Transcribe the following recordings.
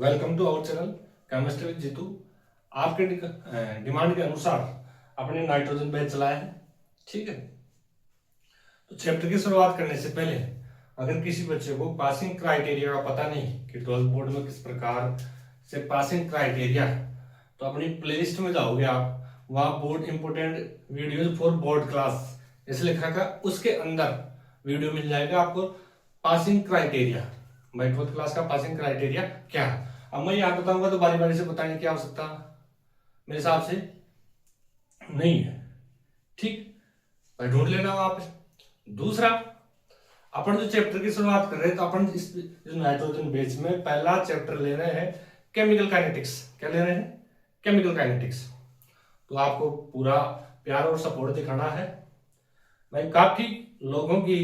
Welcome to our channel chemistry with Jeetu. आपके demand के अनुसार अपने नाइट्रोजन बैच चलाया है। ठीक है, तो चैप्टर की शुरुआत करने से पहले अगर किसी बच्चे को पासिंग क्राइटेरिया का पता नहीं कि 12th बोर्ड में किस प्रकार से पासिंग क्राइटेरिया है, तो अपनी प्लेलिस्ट में जाओगे आप, वहाँ board important videos for board class ऐसे लिखा था, उसके अंदर वीडियो मिल जाएगा आपको पासिंग क्राइटेरिया, भाई 12th क्लास का पासिंग क्राइटेरिया क्या है। अब मैं यहाँ बताऊंगा तो बारी बारी से बताने की आवश्यकता मेरे हिसाब से नहीं है। ठीक, भाई ढूंढ लेना वहां पे। दूसरा, अपन जो चैप्टर की शुरुआत कर रहे हैं तो अपन इस नाइट्रोजन बेस में पहला चैप्टर ले रहे हैं केमिकल काइनेटिक्स। क्या ले रहे हैं? Chemical kinetics. तो आपको पूरा प्यार और सपोर्ट दिखाना है। भाई काफी लोगों की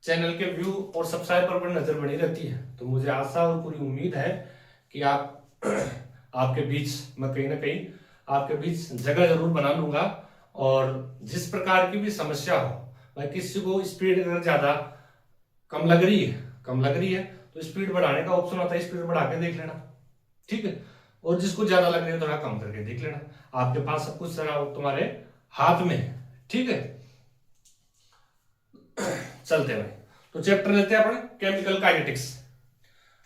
चैनल के व्यू और सब्सक्राइबर पर नजर बनी रहती है, तो मुझे आशा और पूरी उम्मीद है कि आपके बीच मैं कहीं ना कहीं आपके बीच जगह जरूर बना लूंगा। और जिस प्रकार की भी समस्या हो, भाई किसी को स्पीड अगर ज्यादा कम लग रही है तो स्पीड बढ़ाने का ऑप्शन होता है, स्पीड बढ़ा के देख लेना। ठीक है, और जिसको ज्यादा लग रही है थोड़ा कम करके देख लेना। आपके पास सब कुछ तुम्हारे हाथ में है। ठीक है, चलते हैं भाई। तो चैप्टर लेते हैं अपन केमिकल काइनेटिक्स।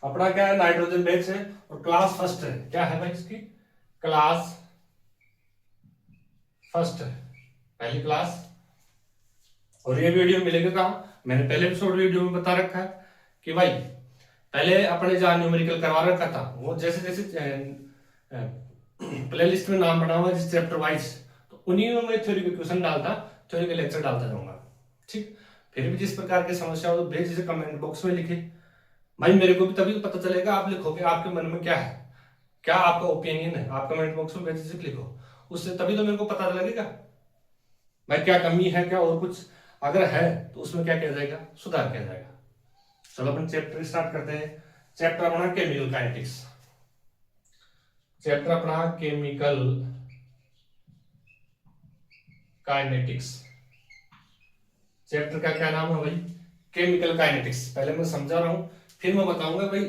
अपना क्या है, नाइट्रोजन बेस है और क्लास फर्स्ट है। क्या है भाई इसकी? क्लास फर्स्ट है, पहली क्लास। और ये वीडियो मिलेगा कहाँ? मैंने पहले एपिसोड वीडियो में बता रखा है कि भाई पहले अपने जहां न्यूमेरिकल करवा रखा था, वो जैसे जैसे प्ले लिस्ट में नाम बना हुआ है जिस चैप्टर वाइज, तो उन्हीं में मैं थ्योरी के क्वेश्चन डालता, थ्योरी के लेक्चर डालता जाऊंगा। ठीक, फिर भी जिस प्रकार की समस्या हो तो बेसिक से कमेंट बॉक्स में लिखे भाई, मेरे को भी तभी पता चलेगा। आप लिखोगे आपके मन में क्या है, क्या आपका ओपिनियन है, आप कमेंट बॉक्स में बेसिक लिखो, उससे तभी तो मेरे को पता लगेगा भाई क्या कमी है, क्या और कुछ अगर है तो उसमें क्या किया जाएगा, सुधार किया जाएगा। चलो अपन चैप्टर स्टार्ट करते हैं। चैप्टर अपना केमिकल काइनेटिक्स। चैप्टर अपना केमिकल काइनेटिक्स। चैप्टर का क्या नाम है भाई? Chemical kinetics. पहले मैं समझा रहा हूं, फिर मैं बताऊंगा भाई।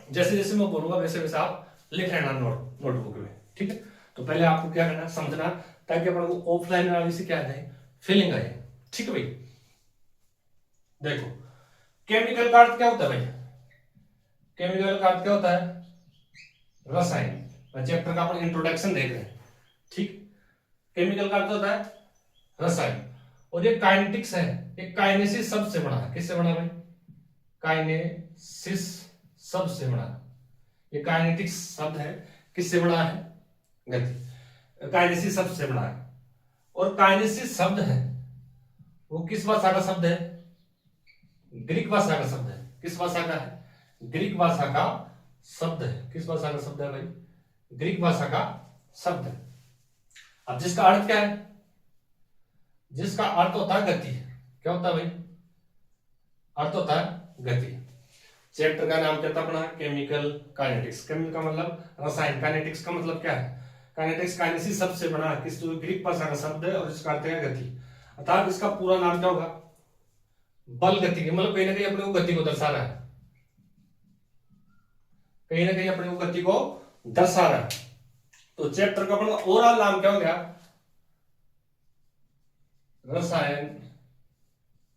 जैसे जैसे मैं बोलूंगा वैसे वैसे आप लिख लेना नोटबुक में। ठीक है, तो पहले आपको क्या करना, समझना, ताकि अपन को ऑफलाइन वाली से क्या है, फीलिंग आए। ठीक है भाई, देखो केमिकल का अर्थ क्या होता है भाई? केमिकल का अर्थ क्या होता है? रसायन। चैप्टर का अपन इंट्रोडक्शन देख रहे हैं। ठीक, केमिकल का अर्थ होता है रसायन। और ये काइनेटिक्स है, ये काइनेसिस शब्द से बना है। किससे बना भाई? काइनेसिस शब्द से बना है। ये काइनेटिक्स शब्द है, किससे बना है? गति। काइनेसिस शब्द से बना है। और काइनेसिस शब्द है वो किस भाषा का शब्द है? ग्रीक भाषा का शब्द है। किस भाषा का है? ग्रीक भाषा का शब्द है। किस भाषा का शब्द है भाई? ग्रीक भाषा का शब्द है। अब जिसका अर्थ क्या है? जिसका अर्थ होता है गति। क्या होता है भाई? अर्थ होता है गति। चैप्टर का नाम क्या था अपना? Chemical kinetics. केमिकल का मतलब रसायन, काइनेटिक्स का मतलब क्या है? काइनेटिक्स काइनेसिस शब्द से बना है, किस ग्रीक भाषा का शब्द है और इसका अर्थ है गति। अर्थात इसका पूरा नाम क्या होगा? बल गति की, मतलब कहीं ना कहीं अपने को गति को दर्शा रहा है, कहीं ना कहीं अपने को गति को दर्शा रहा है। तो चैप्टर का अपना ओवरऑल नाम क्या हो गया? रसायन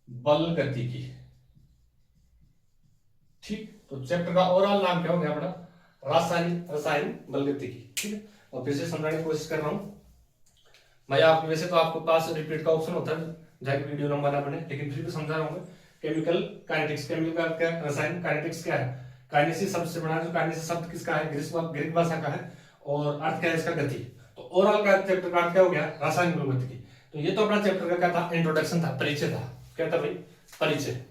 बल गति की। ठीक, तो चैप्टर का ओवरऑल नाम क्या हो गया अपना? रसायन बल गति की। ठीक है, और फिर से समझाने की कोशिश कर रहा हूं मैं। आप वैसे तो आपके पास रिपीट का ऑप्शन होता है जाके वीडियो लंबा ना बने, लेकिन फिर भी समझा रहा हूं मैं। केमिकल काइनेटिक्स, केमिकल का क्या? रसायन। काइनेटिक्स क्या है? काइनेसिस शब्द से बना है। जो काइनेसिस शब्द किसका है? ग्रीक भाषा का है। और अर्थ क्या है इसका? गति। तो ओवरऑल का चैप्टर का अर्थ क्या हो गया? रासायनिक बल गति की। तो ये तो अपना चैप्टर का क्या था? इंट्रोडक्शन था, परिचय था। क्या था भाई? परिचय।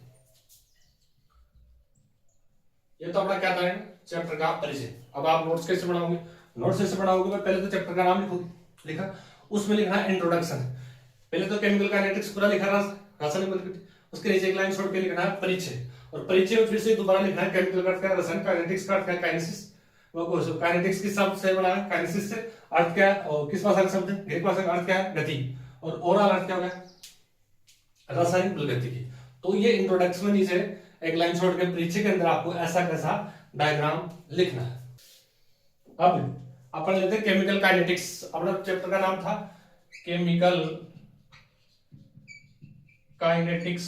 ये तो अपना क्या था? चैप्टर का परिचय। अब आप नोट्स कैसे बनाओगे? नोट्स कैसे बनाओगे भाई? पहले तो चैप्टर का नाम लिखा, उसमें लिखना है इंट्रोडक्शन। पहले तो केमिकल काइनेटिक्स पूरा लिखा रासायनिक बल गति, उसके नीचे एक लाइन छोड़ के लिखना है परिचय। और परिचय में फिर से दोबारा लिखना है केमिकल का क्या? रसायन। काइनेटिक्स का क्या? काइनेसिस। वो काइनेटिक्स किस शब्द से बना है? काइनेसिस से। अर्थ क्या है? और किस भाषा का शब्द है? ग्रीक भाषा का। अर्थ क्या है? गति। और ओवरऑल अर्थ क्या हो गया? रासायनिक बल गति की। तो ये इंट्रोडक्शन में नीचे एक लाइन छोड़ के परिचय के अंदर आपको ऐसा कैसा डायग्राम लिखना है। अब अपन लेते हैं केमिकल काइनेटिक्स। अपना चैप्टर का नाम था केमिकल काइनेटिक्स,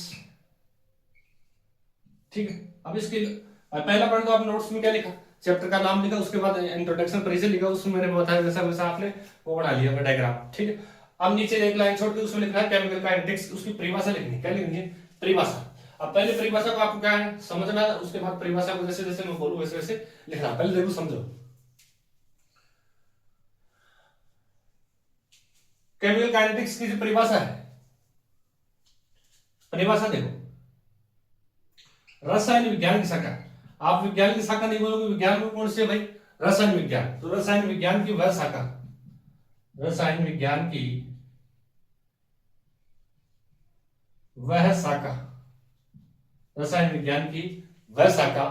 ठीक है। अब इसके पहला पॉइंट तो आपने नोट्स में क्या लिखा, चैप्टर का नाम लिखा, उसके बाद इंट्रोडक्शन परिचय लिखा, उसमें मैंने बताया वैसा वैसा आपने वो बना लिया डायग्राम, ठीक है। अब नीचे एक लाइन छोड़ के उसमें लिखना है केमिकल काइनेटिक्स, उसकी परिभाषा लिखनी, क्या लिखनी है, परिभाषा। अब पहले परिभाषा को आपको क्या है समझना है, उसके बाद परिभाषा को जैसे जैसे मैं बोलूं वैसे वैसे लिखना। पहले देखो समझो, केमिकल काइनेटिक्स की जो परिभाषा है, परिभाषा देखो, रसायन विज्ञान की शाखा। आप विज्ञान की शाखा नहीं बोलोगे, विज्ञान में कौन से भाई, रसायन विज्ञान, तो रसायन विज्ञान की वह शाखा, रसायन विज्ञान की वह शाखा, रसायन विज्ञान की वह शाखा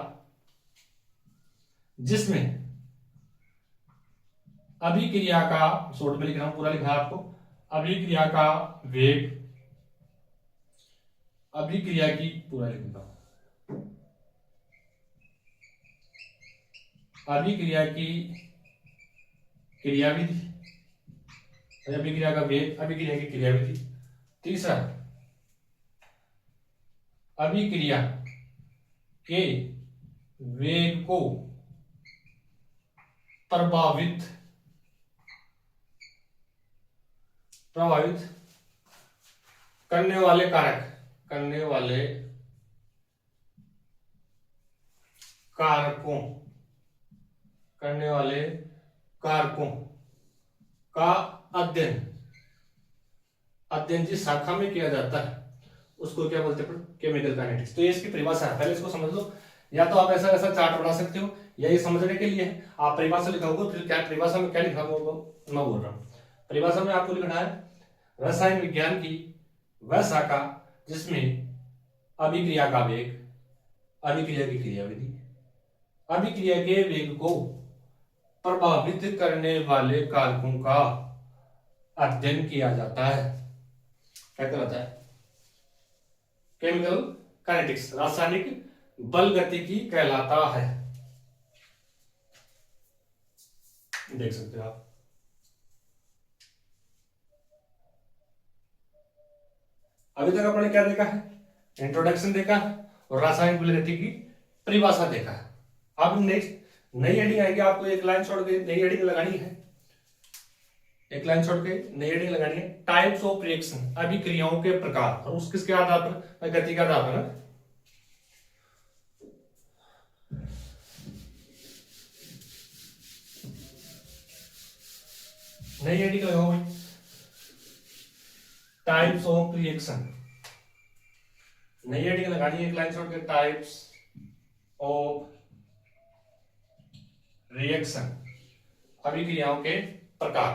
जिसमें अभिक्रिया का, शॉर्ट में लिख रहा हूं, पूरा लिखा है आपको, अभिक्रिया का वेग, अभिक्रिया की, पूरा लिख देता हूं, अभिक्रिया की क्रियाविधि, अभिक्रिया का वेग, अभिक्रिया की क्रियाविधि। तीसरा, अभिक्रिया के वेग को प्रभावित करने वाले कारक, करने वाले कारकों, करने वाले कारकों का अध्ययन, अध्ययन जिस शाखा में किया जाता है उसको क्या बोलते हैं, केमिकल काइनेटिक्स। तो ये इसकी परिभाषा है, पहले इसको समझ लो। या तो आप ऐसा ऐसा चार्ट बना सकते हो, या ये समझने के लिए आप परिभाषा लिखोगे, फिर क्या परिभाषा में क्या लिखा होगा मैं बोल रहा हूँ। परिभाषा में आपको लिखना है रसायन विज्ञान की वह शाखा जिसमें अभिक्रिया का वेग, अभिक्रिया की क्रियाविधि, अभिक्रिया के वेग को प्रभावित करने वाले कारकों का अध्ययन किया जाता है, क्या कहलाता है, केमिकल काइनेटिक्स, रासायनिक बल गतिकी कहलाता है। देख सकते हो आप। अभी तक अपने क्या देखा है, इंट्रोडक्शन देखा है और रासायनिक बल गतिकी की परिभाषा देखा है। अब नेक्स्ट नई हेडिंग आएगी, आपको एक लाइन छोड़ के नई हेडिंग लगानी है, एक लाइन छोड़ के नई हेडिंग लगानी है, टाइप्स ऑफ रिएक्शन, अभिक्रियाओं के प्रकार, और उस किसके आधार पर, गति के आधार पर ना। नई हेडिंग लगाओ भाई, टाइप्स ऑफ रिएक्शन, नई हेडिंग लगानी है, एक लाइन छोड़ के, टाइप्स ऑफ रिएक्शन, अभिक्रियाओं के प्रकार,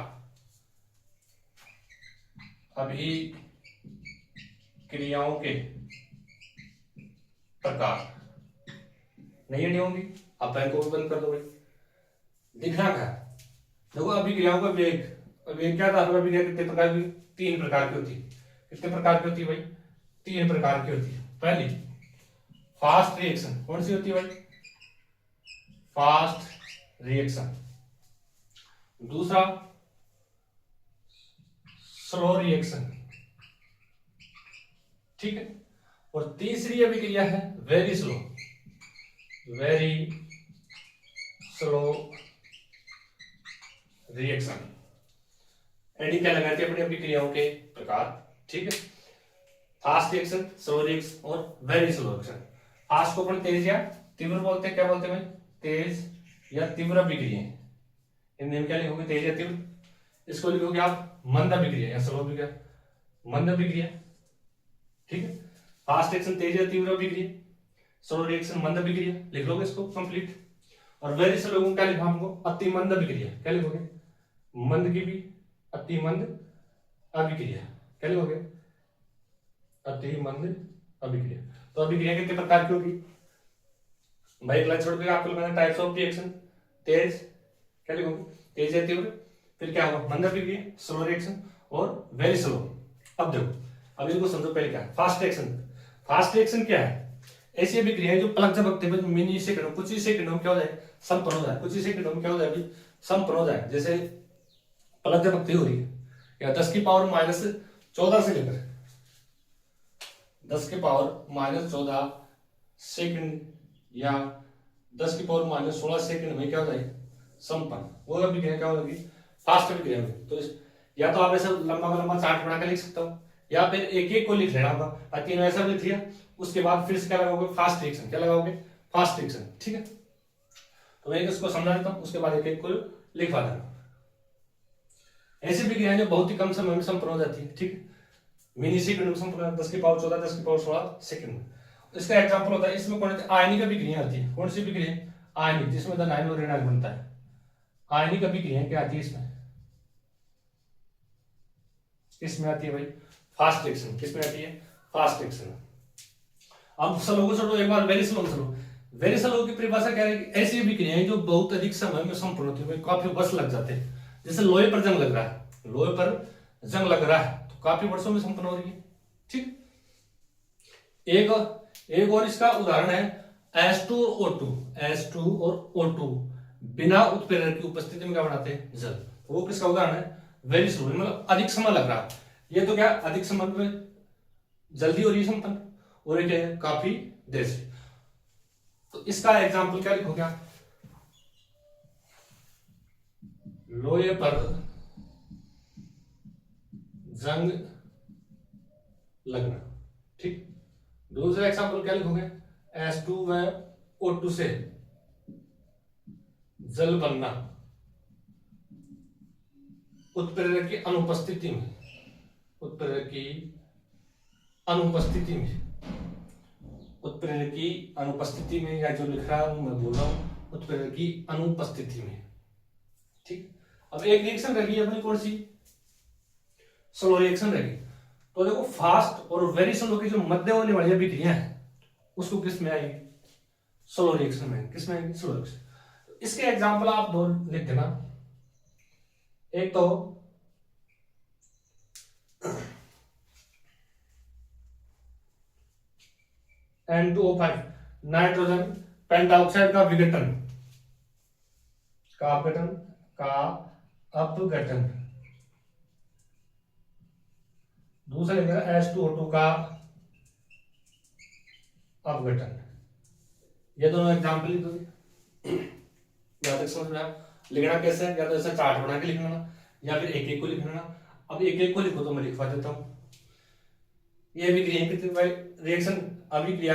अभिक्रियाओं के प्रकार। नहीं हेडिंग होंगी, आप पेन को भी बंद कर दो भाई। दिखना क्या, देखो अभिक्रियाओं का वेग, वेग क्या था, अभिक्रिया कितने प्रकार की, 3 प्रकार की होती है। कितने प्रकार की होती है भाई, 3 प्रकार की होती है। पहली फास्ट रिएक्शन, कौन सी होती है भाई, फास्ट रिएक्शन। दूसरा स्लो रिएक्शन, ठीक है। और तीसरी अभिक्रिया है very slow, very slow reaction. एडी क्या लगाती है अपनी अभिक्रियाओं के प्रकार, ठीक है। फास्ट रिएक्शन, स्लो रिएक्शन और वेरी स्लो रिएक्शन। फास्ट को अपन तेज या तीव्र बोलते हैं, क्या बोलते हैं भाई, तेज या तीव्र अभिक्रिया। हिंदी में क्या लिखोगे, तेज या तीव्र। इसको लिखोगे आप मंद अभिक्रिया या स्लो अभिक्रिया, मंद अभिक्रिया, ठीक है। फास्ट रिएक्शन तेज या तीव्र अभिक्रिया, स्लो रिएक्शन मंद अभिक्रिया, लिख लोगे इसको कंप्लीट। और वेरी स्लो क्या लिखा हमको, अति मंद अभिक्रिया, क्या लिखोगे, मंद की भी अति मंद अभिक्रिया, क्या लिखोगे, अति मंद अभिक्रिया। तो अभिक्रिया कितने प्रकार की होगी भाई, एक लाइन छोड़ के आपको लगाना टाइप्स ऑफ रिएक्शन, तेज, क्या लिखोगे, तेज या तीव्र, फिर क्या होगा मंद अभिक्रिया, स्लो रिएक्शन और वेरी स्लो। अब देखो, अब इनको समझो, पहले क्या है फास्ट रिएक्शन। फास्ट रिएक्शन क्या है, ऐसी अभिक्रियाएं जो पलक झपकते हुए मिनी सेकंडों, कुछ ही सेकंडों में क्या हो जाए, संपन्न हो जाए, कुछ ही सेकंडों में क्या हो जाए अभी, संपन्न हो जाए। जैसे पलक झपकती हो रही है, या 10 की पावर माइनस 14 से लेकर 10 की पावर माइनस 14 सेकंड या 10 की पावर माइनस 16 सेकंड में क्या हो जाए, संपन्न। वो अभिक्रिया क्या होगी, फास्ट अभिक्रिया होगी। तो या तो आप ऐसा लंबा लंबा चार्ट बना के लिख सकते हो, या फिर एक एक को लिख लेना होगा, ताकि ऐसा लिख लिया, उसके बाद फिर से क्या लगाओगे, फास्ट रिएक्शन, क्या लगाओगे, फास्ट रिएक्शन। ठीक है, तो मैं इसको समझा देता हूं, उसके बाद एक एक को लिखवा देना। ऐसी अभिक्रियाएं जो बहुत ही कम समय में संपन्न हो जाती है, ठीक, मिनी सेकंड में संपन्न, 10 की पावर 14, 10 की पावर 16 सेकंड। इसका एग्जांपल होता है, इसमें कौन सी आयनिक अभिक्रिया आती है, कौन सी अभिक्रिया, आयनिक, जिसमें anion और ऋणायन बनता है। आयनिक अभिक्रिया क्या आती है इसमें, किसमें आती है भाई, फास्ट रिएक्शन। किसमें आती है, फास्ट रिएक्शन। अब स्लो को छोड़ो, एक बार वेरी स्लो में चलो। वेरी स्लो की परिभाषा क्या है, ऐसी अभिक्रियाएं जो बहुत अधिक समय में संपन्न होती है, काफी वर्ष लग जाते हैं। जैसे लोहे पर जंग लग रहा है, लोहे पर जंग लग रहा है तो काफी वर्षों में संपन्न हो रही है। ठीक, एक और इसका उदाहरण है H2 और O2। H2 और O2 बिना उत्प्रेरक की उपस्थिति में क्या बनाते हैं, जल। वो किसका उदाहरण है, वेरी स्लो, मतलब अधिक समय लग रहा है। ये तो क्या अधिक समय में जल्दी हो रही है संपन्न, और ये क्या है, काफी देर से। तो इसका एग्जाम्पल क्या लिखोगे आप, लोहे पर जंग लगना। ठीक, दूसरा एग्जाम्पल क्या लिखोगे, H2 व O2 से जल बनना उत्प्रेरक की अनुपस्थिति में, उत्प्रेरक की अनुपस्थिति में, उत्प्रेरक की अनुपस्थिति में, या जो लिख रहा हूं मैं बोल रहा हूं उत्प्रेरक की अनुपस्थिति में। ठीक, अब एक रिएक्शन रहेगी अपनी, कौन सी, स्लो रिएक्शन रहेगी। तो देखो फास्ट और वेरी स्लो की जो मध्य होने वाली अभिक्रिया है उसको किस में आएगी, स्लो रिएक्शन में। किस में आएगी, स्लो रिएक्शन। इसके एग्जांपल आप दो लिख देना। एक तो N2O5 नाइट्रोजन पेंटाऑक्साइड का विघटन, का अपघटन, का अपघटन। दूसरा लिखेगा H2O2 का अपघटन। ये दोनों एग्जाम्पल लिख दोगे, याद तक समझ में आया। लिखना कैसे है, या तो ऐसा चार्ट बना के लिख लेना, या फिर एक एक को लिख लेना। अब एक एक को लिखो तो मैं लिखवा देता हूं। ये अभिक्रिया रिएक्शन, अभिक्रिया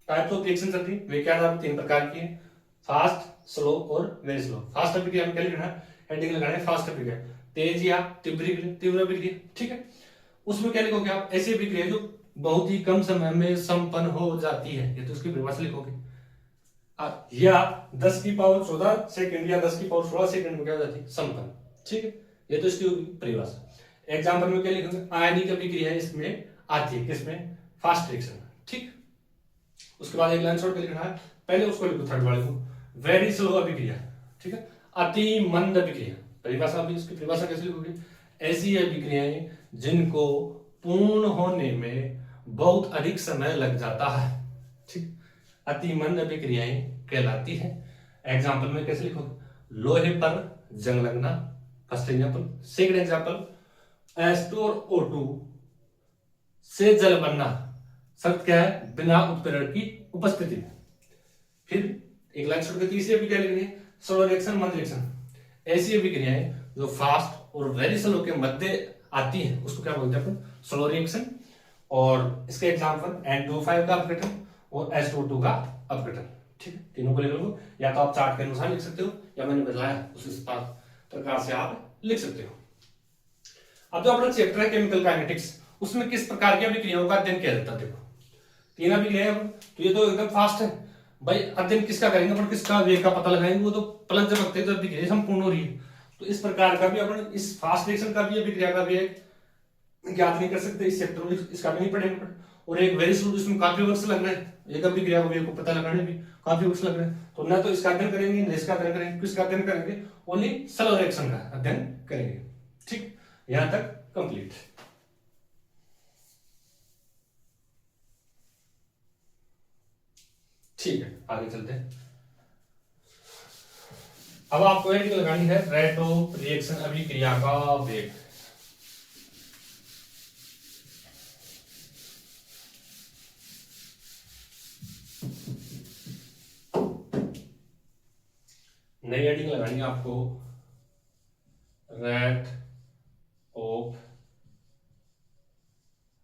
टाइप्स ऑफ रिएक्शन चल रही, वे क्या है, 3 प्रकार की है, फास्ट, स्लो और वेरी स्लो। फास्ट अभिक्रिया में क्या लिखना है, हेडिंग लगाना है फास्ट अभिक्रिया, तेज या तीव्र अभिक्रिया। ठीक है, उसमें क्या लिखोगे आप, ऐसी अभिक्रिया जो बहुत ही कम समय में संपन्न हो जाती है, ये तो उसकी परिभाषा लिखोगे। या 10 की पावर 14 सेकंड या 10 की पावर 16 सेकंड में क्या हो जाती है, संपन्न। ठीक है, ये तो इसकी परिभाषा। एग्जांपल में क्या लिखोगे, आयनिक अभिक्रिया इसमें आती है, किसमें, फास्ट रिएक्शन। ठीक, उसके बाद एक लाइन छोड़ के लिखना है, पहले उसको लिखो, थर्ड वाले को, वेरी स्लो अभिक्रिया। ठीक है, अति मंद अभिक्रिया। परिभाषा भी, इसकी परिभाषा कैसे लिखोगे, ऐसी अभिक्रियाएं जिनको पूर्ण होने में बहुत अधिक समय लग जाता है। ठीक, अति मंद अभिक्रियाएं कहलाती है। एग्जाम्पल में कैसे लिखोगे, लोहे पर जंग लगना, first example. Second example, H2 और O2 से जल बनना, शर्त क्या है, बिना उत्प्रेरक की उपस्थिति में। फिर एक लाइन छोड़कर तीसरी अभिक्रिया लिखनी है, स्लो रिएक्शन, मंद रिएक्शन। ऐसी अभिक्रियाएं जो फास्ट और वेरी स्लो के मध्य आती हैं उसको क्या बोलते हैं अपन, स्लो रिएक्शन। और इसके एग्जांपल N2O5 का अपघटन और H2O2 का अपघटन। ठीक है, तीनों को लिख लो, या तो आप चार्ट के अनुसार लिख सकते हो, या मैंने बताया उस प्रकार से आप लिख सकते हो। अब जो अपना चैप्टर है केमिकल काइनेटिक्स, उसमें किस प्रकार की अभिक्रियाओं का अध्ययन किया जाता है। देखो 3 अभिक्रिया, तो ये तो एकदम फास्ट है भाई, अध्ययन किसका करेंगे अपन, किसका वेग का पता लगाएंगे, वो तो पलक झपकते तो अभिक्रिया संपूर्ण हो रही है। तो इस प्रकार का भी अपन, इस फास्ट रिएक्शन का भी अभिक्रिया का वेग ज्ञात नहीं कर सकते, इस चैप्टर में इसका भी नहीं पढ़ेंगे। और एक वेरी स्लो, जिसमें काफी वर्ष लग रहे हैं, एक अभिक्रिया को वेग को पता लगाने में काफी वर्ष लग रहे हैं। तो ना तो इसका अध्ययन करेंगे, न इसका अध्ययन करेंगे, किसका अध्ययन करेंगे, ओनली स्लो रिएक्शन का अध्ययन करेंगे। ठीक, यहां तक कंप्लीट। ठीक है, आगे चलते हैं। अब आपको हेडिंग लगानी है रेट ऑफ रिएक्शन, अभिक्रिया का वेग। नई हेडिंग लगानी है आपको, रेट ऑफ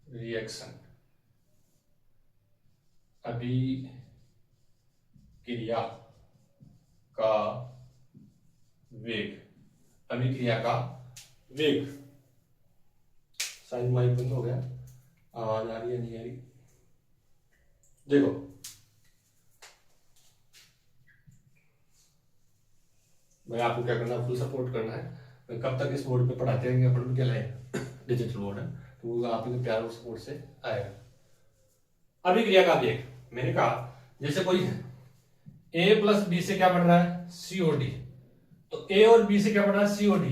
रिएक्शन, अभिक्रिया का वेग, अभिक्रिया का वेग। शायद माइक बंद हो गया, आवाज आ रही है नहीं आ रही? देखो, भाई आपको क्या करना है, फुल सपोर्ट करना है। मैं कब तक इस बोर्ड पे पढ़ाते रहेंगे, अपन को क्या लाए डिजिटल बोर्ड है, तो वो आपके प्यार और सपोर्ट से आएगा। अभिक्रिया का वेग, मैंने कहा जैसे कोई A प्लस बी से क्या बन रहा है, COD, तो A और B से क्या बन रहा है, COD।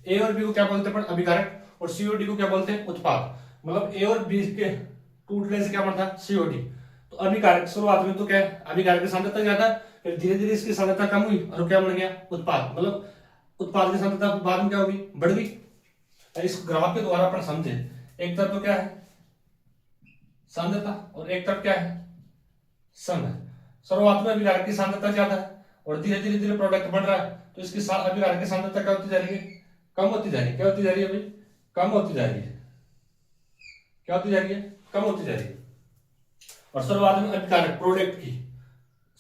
A और B को क्या बोलते हैं अभिकारक, और COD को क्या बोलते हैं उत्पाद। मतलब A और B के टूटने से क्या बनता है, COD। तो अभिकारक शुरुआत में तो क्या है, अभिकारक की सांद्रता ज्यादा है, फिर धीरे धीरे इसकी सांद्रता कम हुई और क्या बन गया, उत्पाद। मतलब उत्पाद की सांद्रता बाद में क्या होगी, बढ़ गई। इस ग्राफ के द्वारा अपन समझे, एक तरफ तो क्या है सांद्रता और एक तरफ क्या है समय। शुरुआत में अभिकारक की सांद्रता ज्यादा है और धीरे धीरे धीरे प्रोडक्ट बढ़ रहा है, तो इसकी अभिकारक की सांद्रता क्या होती जा रही है, कम होती जा रही है। क्या होती जा रही है भाई, कम होती जा रही है। क्या होती जा रही है, कम होती जा रही है। और शुरुआत में अभिकारक प्रोडक्ट की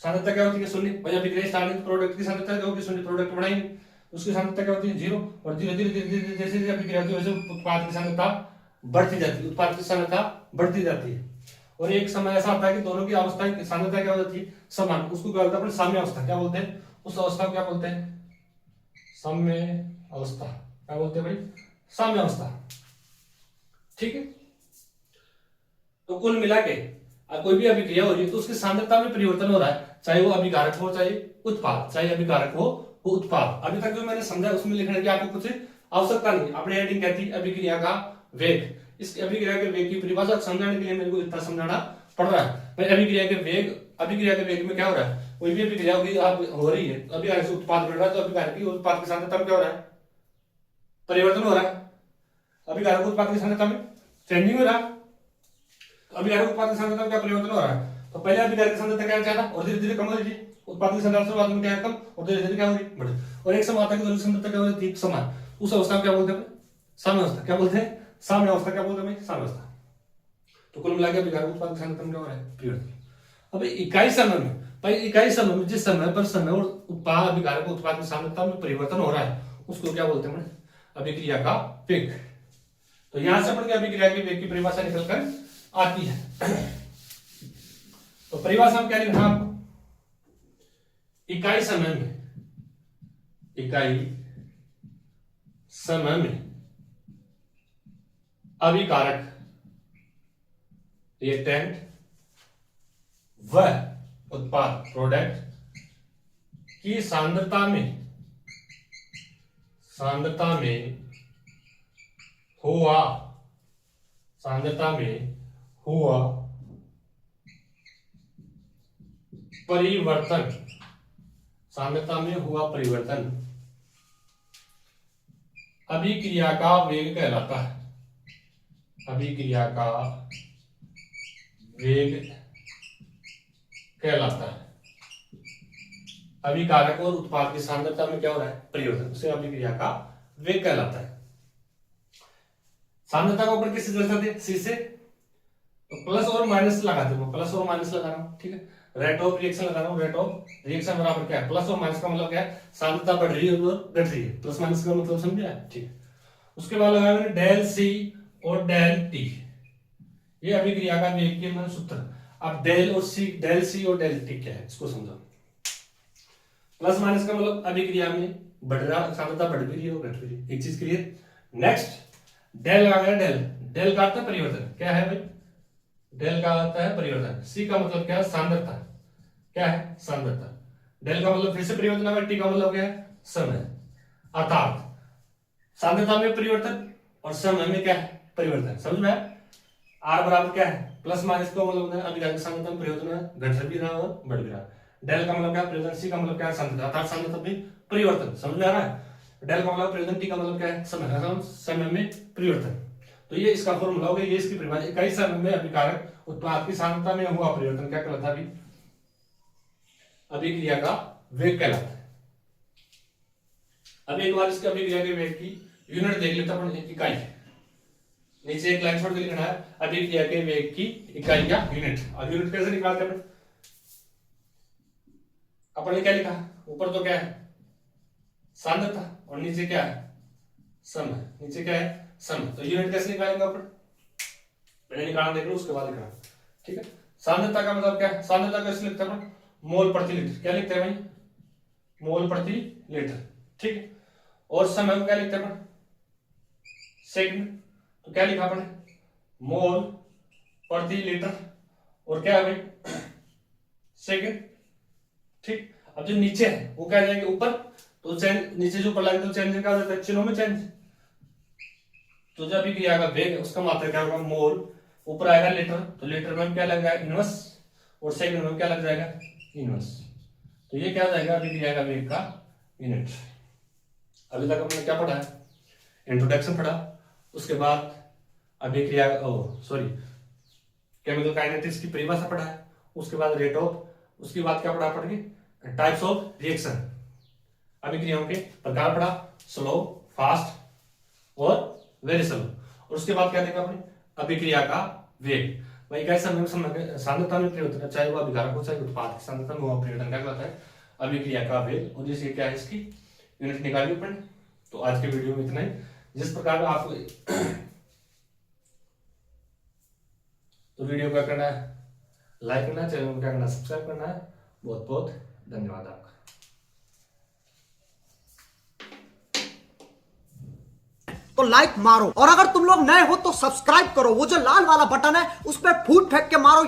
सांद्रता क्या होती है, शून्य। और अभिक्रिया स्टार्टिंग प्रोडक्ट की सांद्रता क्या होगी, शून्य। प्रोडक्ट बढ़ाएंगे उसकी सांद्रता क्या होती है, 0। और धीरे धीरे धीरे धीरे जैसे जैसे अभिक्रिया होती है वैसे उत्पाद की सांद्रता बढ़ती जाती है, उत्पाद की सांद्रता बढ़ती जाती है। और एक समय ऐसा आता है कि दोनों की अवस्था की सांद्रता क्या हो जाती है, समान। उसको क्या बोलते हैं अपन, साम्य अवस्था। क्या बोलते हैं उस अवस्था को, क्या बोलते हैं, साम्य अवस्था। क्या बोलते हैं भाई, साम्य अवस्था। ठीक है। तो कुल मिला के कोई भी अभिक्रिया हो रही है तो उसकी सांद्रता में परिवर्तन हो रहा है, चाहे वो अभिकारक हो चाहे उत्पाद, चाहे अभिकारक हो वो उत्पाद। अभी तक जो मैंने समझा उसमें लिखने की आपको कुछ आवश्यकता नहीं। अपनी हेडिंग कहती है अभिक्रिया का वेग। इस अभिक्रिया के वेग की परिभाषा समझाने के लिए मेरे को इतना समझाना पड़ रहा है। भाई अभिक्रिया के वेग, अभिक्रिया के वेग में क्या हो रहा है, कोई भी अभिक्रिया हो रही है, अभिकारक से उत्पाद बढ़ रहा है तो अभिकारक की उत्पाद की सांद्रता में क्या हो रहा है, परिवर्तन हो रहा है। अभिकारक उत्पाद की सांद्रता में चेंजिंग हो रहा है। अभिकारक उत्पाद की सांद्रता में क्या परिवर्तन हो रहा है, तो पहले अभिकारक की सांद्रता क्या ज्यादा और धीरे धीरे कम हो रही है, उत्पाद की सांद्रता शुरुआत में क्या है कम और धीरे धीरे क्या हो रही है बढ़। और एक समय आता है कि दोनों की सांद्रता क्या हो जाती है समान। उस अवस्था को क्या बोलते हैं, साम्य अवस्था। क्या बोलते हैं, साम्य अवस्था। क्या बोलते हैं, साम्य अवस्था। तो कुल मिलाकर अभिकारक उत्पाद की सांद्रता में क्या हो रहा है, परिवर्तन। अब इकाई समय में, भाई इकाई समय में जिस समय पर समय और उत्पाद अभिकारक उत्पाद की सांद्रता में परिवर्तन हो रहा है उसको क्या बोलते हैं, अभिक्रिया का वेग। तो यहां से अपन अभिक्रिया के वेग की परिभाषा निकलकर आती है। तो परिभाषा में क्या लिखना आपको, इकाई समय में, इकाई समय में अभिकारक रिएक्टेंट व उत्पाद प्रोडक्ट की सांद्रता में हुआ परिवर्तन, सांद्रता में हुआ परिवर्तन अभिक्रिया का वेग कहलाता है। अभिक्रिया का वेग कहलाता है। अभिकारक और उत्पाद की सांद्रता में क्या हो रहा है, परिवर्तन, उसे अभिक्रिया का वेग कहलाता है। सांद्रता को अपन किससे दर्शाते हैं, सी से। तो प्लस और माइनस लगाते हैं, प्लस और माइनस लगा रहा हूं, ठीक है। रेट ऑफ रिएक्शन लगा रहा हूं, रेट ऑफ रिएक्शन बराबर क्या है, प्लस और माइनस का मतलब क्या है, सांद्रता बढ़ रही है और घट रही है। प्लस माइनस का मतलब समझा, ठीक है। उसके बाद लगाया मैंने डेल सी और डेल टी, ये अभिक्रिया का वेग के सूत्र। अब डेल सी और डेल टी क्या है इसको समझो। प्लस माइनस का मतलब अभिक्रिया में बढ़ रहा, सांद्रता बढ़ भी रही है और घट भी रही है, एक चीज क्लियर। नेक्स्ट डेल आ गया, डेल का अर्थ है परिवर्तन। क्या है भाई, डेल का अर्थ है परिवर्तन। सी का मतलब क्या है, सांद्रता। क्या है, सांद्रता। डेल का मतलब फिर से परिवर्तन है, टी का मतलब क्या है, समय। अर्थात सांद्रता में परिवर्तन और समय में क्या है, परिवर्तन। समझ में आर बराबर क्या है, प्लस माइनस का मतलब है अभिकारक सांद्रता में परिवर्तन घट भी रहा और बढ़ भी रहा। डेल का मतलब क्या परिवर्तन, सी का मतलब क्या सांद्रता, अर्थात सांद्रता में परिवर्तन, समझ में आ रहा है। डेल का मतलब परिवर्तन, टी का मतलब क्या है समय, समय में परिवर्तन। तो ये इसका फॉर्मूला हो गया, ये इसकी परिभाषा। इकाई समय में अभिकारक उत्पाद की सांद्रता में हुआ परिवर्तन क्या कहलाता है, अभिक्रिया का वेग कहलाता है। अब एक बार इसके अभिक्रिया के वेग की यूनिट देख लेते हैं अपन, इकाई। नीचे एक लाइन छोड़ के लिखना है अभिक्रिया के वेग की इकाई या यूनिट। अब यूनिट कैसे निकालते हैं अपन ने क्या लिखा, ऊपर तो क्या है सांद्रता और नीचे क्या है समय, नीचे क्या है समय। तो यूनिट कैसे निकालेंगे अपन, पहले निकालना देख लो उसके बाद लिखना, ठीक है। सांद्रता का मतलब क्या है, सांद्रता कैसे लिखते हैं अपन, मोल प्रति लीटर। क्या लिखते हैं भाई, मोल प्रति लीटर, ठीक है। और समय को क्या लिखते हैं अपन, सेकंड। तो क्या लिखा अपन, मोल प्रति लीटर और क्या है भाई सेकंड, ठीक। अब जो नीचे है वो क्या जाएंगे ऊपर, तो चेंज नीचे जो ऊपर लाएंगे तो चेंज क्या हो जाता है, चिन्हों में चेंज। तो जब भी क्रिया का वेग उसका मात्रा क्या होगा, मोल, ऊपर आएगा लीटर, तो लीटर में क्या लग जाएगा इनवर्स, और सेकंड में क्या लग जाएगा इनवर्स। तो ये क्या हो जाएगा अभिक्रिया का वेग का यूनिट। अभी तक हमने क्या पढ़ा है, इंट्रोडक्शन पढ़ा, उसके बाद अभिक्रिया केमिकल काइनेटिक्स की परिभाषा पढ़ा है, उसके बाद रेट ऑफ, उसके बाद क्या पढ़ा पढ़ के टाइप्स ऑफ रिएक्शन, अभिक्रियाओं के प्रकार पढ़ा, स्लो, फास्ट और वेरी स्लो। और उसके बाद क्या देखा अपने अभिक्रिया का वेग, भाई कैसे सांद्रता में परिवर्तन, चाहे वो अभिकारक हो चाहे उत्पाद की सांद्रता में वो परिवर्तन क्या कहलाता है, अभिक्रिया का वेग। और जैसे क्या है इसकी यूनिट निकाली अपन। तो आज के वीडियो में इतना ही। जिस प्रकार आपको तो वीडियो क्या करना है, लाइक करना है, चैनल को क्या करना है सब्सक्राइब करना है। बहुत बहुत धन्यवाद आपका। तो लाइक मारो, और अगर तुम लोग नए हो तो सब्सक्राइब करो, वो जो लाल वाला बटन है उस पर फूट फेंक के मारो।